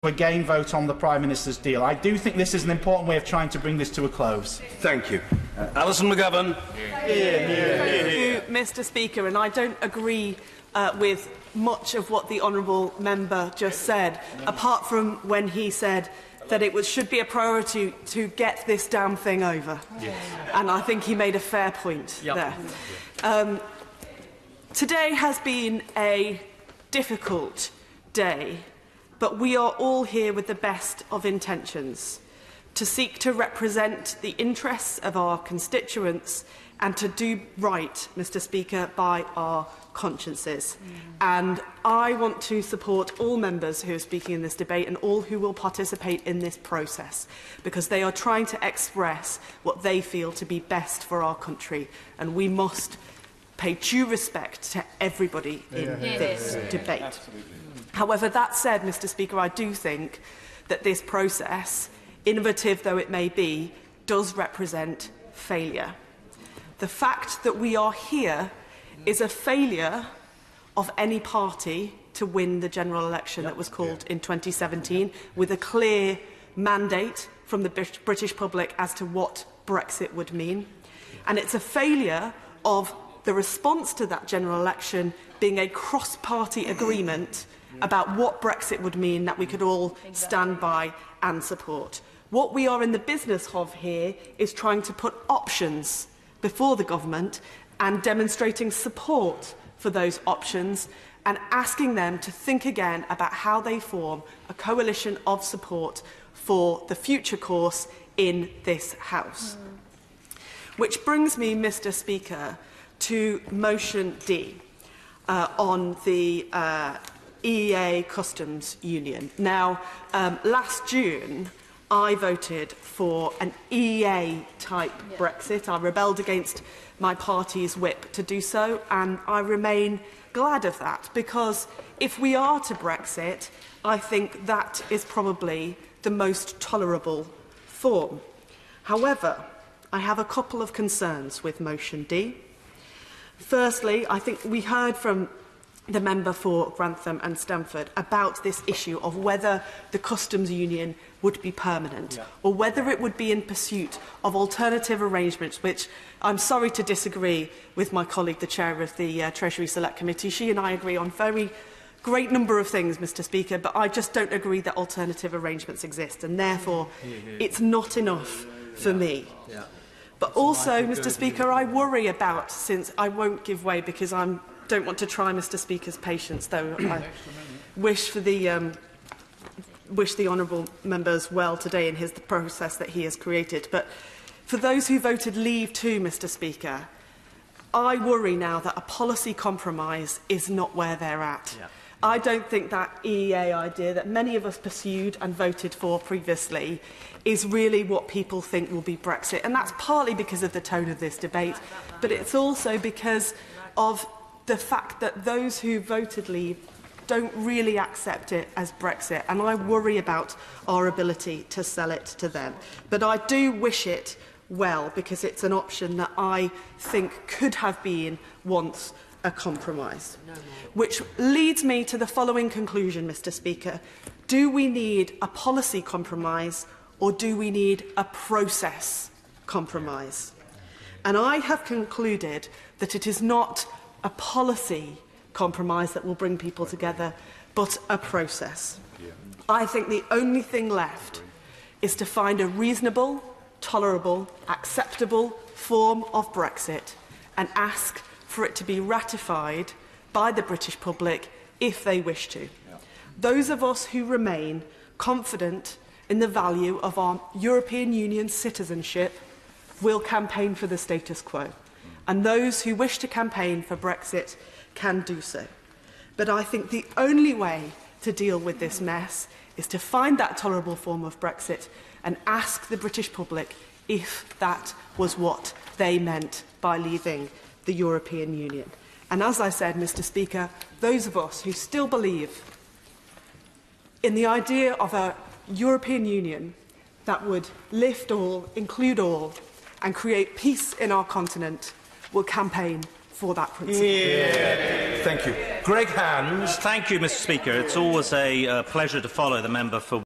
again vote on the Prime Minister's deal. I do think this is an important way of trying to bring this to a close. Thank you. Alison McGovern. Thank you, Mr. Speaker, and I don't agree with much of what the honourable member just said, apart from when he said that it should be a priority to get this damn thing over. Yes. And I think he made a fair point there. Today has been a difficult day, but we are all here with the best of intentions to seek to represent the interests of our constituents and to do right, Mr. Speaker, by our consciences. And I want to support all members who are speaking in this debate and all who will participate in this process, because they are trying to express what they feel to be best for our country, and we must pay due respect to everybody in this debate. Absolutely. However, that said, Mr. Speaker, I do think that this process, innovative though it may be, does represent failure. The fact that we are here is a failure of any party to win the general election that was called in 2017, with a clear mandate from the British public as to what Brexit would mean. And it's a failure of the response to that general election being a cross-party agreement about what Brexit would mean that we could all stand by and support. What we are in the business of here is trying to put options before the government and demonstrating support for those options and asking them to think again about how they form a coalition of support for the future course in this House. Which brings me, Mr. Speaker, to motion D on the EEA Customs Union. Now, last June, I voted for an EEA-type Brexit. I rebelled against my party's whip to do so, and I remain glad of that, because if we are to Brexit, I think that is probably the most tolerable form. However, I have a couple of concerns with motion D. Firstly, I think we heard from the member for Grantham and Stamford about this issue of whether the customs union would be permanent or whether it would be in pursuit of alternative arrangements, which I'm sorry to disagree with my colleague, the chair of the Treasury Select Committee. She and I agree on very great number of things, Mr. Speaker, but I just don't agree that alternative arrangements exist, and therefore it's not enough for me. But also, Mr. Speaker, I worry about, since I won't give way because I don't want to try Mr. Speaker's patience, though I wish the honourable members well today in the process that he has created. But for those who voted leave too, Mr. Speaker, I worry now that a policy compromise is not where they're at. I don't think that EEA idea that many of us pursued and voted for previously is really what people think will be Brexit. And that's partly because of the tone of this debate, but it's also because of the fact that those who voted leave don't really accept it as Brexit. And I worry about our ability to sell it to them. But I do wish it well, because it's an option that I think could have been once a compromise. Which leads me to the following conclusion, Mr. Speaker. Do we need a policy compromise, or do we need a process compromise? And I have concluded that it is not a policy compromise that will bring people together, but a process. I think the only thing left is to find a reasonable, tolerable, acceptable form of Brexit and ask for it to be ratified by the British public if they wish to. Those of us who remain confident in the value of our European Union citizenship will campaign for the status quo, and those who wish to campaign for Brexit can do so. But I think the only way to deal with this mess is to find that tolerable form of Brexit and ask the British public if that was what they meant by leaving the European Union. And as I said, Mr. Speaker, those of us who still believe in the idea of a European Union that would lift all, include all, and create peace in our continent will campaign for that principle. Thank you. Greg Hands. Thank you, Mr. Speaker. It's always a pleasure to follow the member for